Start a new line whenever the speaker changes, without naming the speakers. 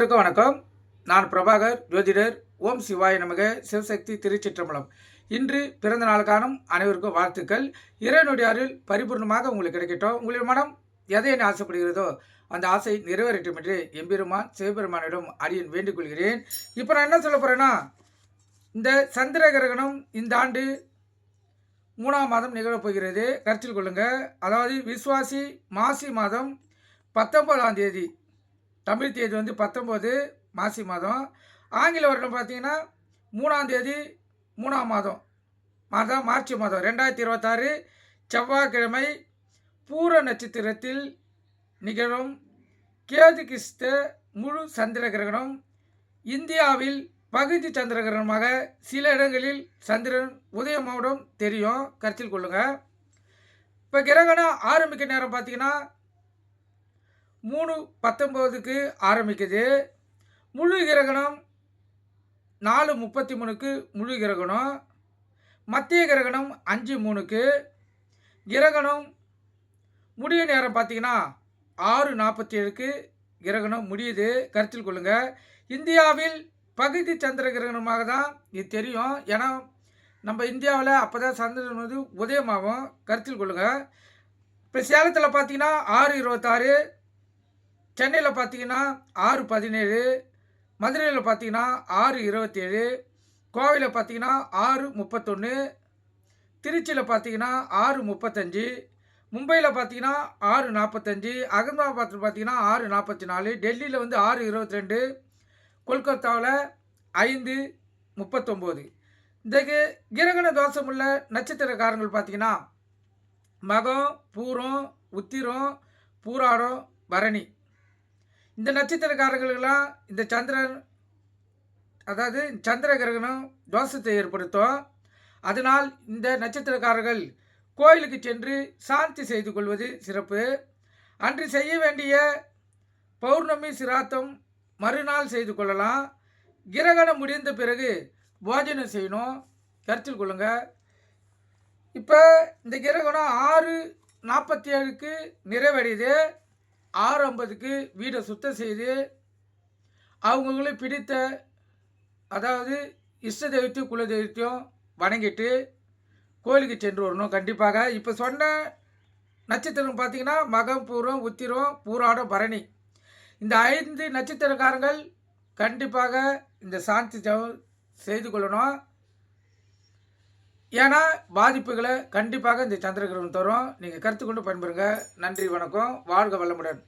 அனைவருக்கும் வணக்கம். நான் பிரபாகர் ஜோதிடர். ஓம் சிவாய நமக. சிவசக்தி திருச்சிற்றம்பலம். இன்று பிறந்த நாள் காணும் அனைவருக்கும் வாழ்த்துக்கள். இறைவனுடைய அருள் பரிபூர்ணமாக உங்களுக்கு கிடைக்கட்டும். உங்களுடைய மனம் எதை என்ன ஆசைப்படுகிறதோ அந்த ஆசை நிறைவேறட்டும் என்று எம்பெருமான் சிவபெருமானிடம் அடியேன் வேண்டிக் கொள்கிறேன். இப்போ நான் என்ன சொல்ல போகிறேன்னா, இந்த சந்திர கிரகணம் இந்த ஆண்டு 3ஆம் மாதம் நிகழப்போகிறது. கருத்தில் கொள்ளுங்கள். அதாவது விஸ்வாசி மாசி மாதம் 19ஆம் தேதி, தமிழ் தேதி வந்து 19 மாசி மாதம், ஆங்கில வருடம் பார்த்தீங்கன்னா 3ஆம் தேதி 3ஆம் மாதம் மார்ச் மாதம் 2026 செவ்வாய்க்கிழமை பூர நட்சத்திரத்தில் நிகழும் கேது கிஸ்த முழு சந்திர கிரகணம். இந்தியாவில் பகுதி சந்திர கிரகணமாக சில இடங்களில் சந்திரன் உதயமாவிடம் தெரியும். கருத்தில் கொள்ளுங்கள். இப்போ கிரகணம் ஆரம்பிக்க நேரம் பார்த்தீங்கன்னா 3:19க்கு ஆரம்பிக்குது. முழு கிரகணம் 4:33க்கு முழு கிரகணம். மத்திய கிரகணம் 5:03க்கு. கிரகணம் முடிய நேரம் பார்த்தீங்கன்னா 6:47க்கு கிரகணம் முடியுது. கருத்தில் கொள்ளுங்கள். இந்தியாவில் பகுதி சந்திர கிரகணமாக தான் இது தெரியும். ஏன்னா நம்ம இந்தியாவில் அப்போ தான் சந்திரன் வந்து உதயமாகும். கருத்தில் கொள்ளுங்கள். இப்போ சேலத்தில் பார்த்தீங்கன்னா 6:26, சென்னையில் பார்த்தீங்கன்னா 6:17, மதுரையில் பார்த்தீங்கன்னா 6:27, கோவையில் பார்த்தீங்கன்னா 6:31, திருச்சியில் பார்த்தீங்கன்னா 6:35, மும்பையில் பார்த்தீங்கன்னா 6:45, அகமதாபாத்தில் பார்த்தீங்கன்னா 6:44, டெல்லியில் வந்து 6:22, கொல்கத்தாவில் 5:39. இந்த கிரகண தோஷமுள்ள நட்சத்திரக்காரங்கள் பார்த்தீங்கன்னா மகம், பூரம், உத்திரம், பூராடம், பரணி. இந்த நட்சத்திரக்காரர்களுக்கெல்லாம் இந்த சந்திரன், அதாவது சந்திர கிரகணம் தோஷத்தை ஏற்படுத்தும். அதனால் இந்த நட்சத்திரக்காரர்கள் கோயிலுக்கு சென்று சாந்தி செய்து கொள்வது சிறப்பு. அன்று செய்ய வேண்டிய பௌர்ணமி சிராத்தம் மறுநாள் செய்து கொள்ளலாம். கிரகணம் முடிந்த பிறகு போஜனம் செய்யணும். கருத்தில் கொள்ளுங்கள். இப்போ இந்த கிரகணம் 6:47க்கு நிறைவடையுது. 6:50க்கு வீடை சுத்தம் செய்து அவங்களுக்கு பிடித்த, அதாவது இஷ்ட தெய்வத்தையும் குல தெய்வத்தையும் வணங்கிட்டு கோயிலுக்கு சென்று வரணும் கண்டிப்பாக. இப்போ சொன்ன நட்சத்திரம் பார்த்தீங்கன்னா மகம், பூரம், உத்திரம், பூராடம், பரணி. இந்த 5 நட்சத்திரக்காரங்கள் கண்டிப்பாக இந்த சாந்தி ஜபம் செய்து கொள்ளணும். ஏன்னா பாதிப்புகளை கண்டிப்பாக இந்த சந்திர கிரகணம் தரும். நீங்கள் கருத்து கொண்டு பயன்பெறுங்க. நன்றி, வணக்கம். வாழ்க வளமுடன்.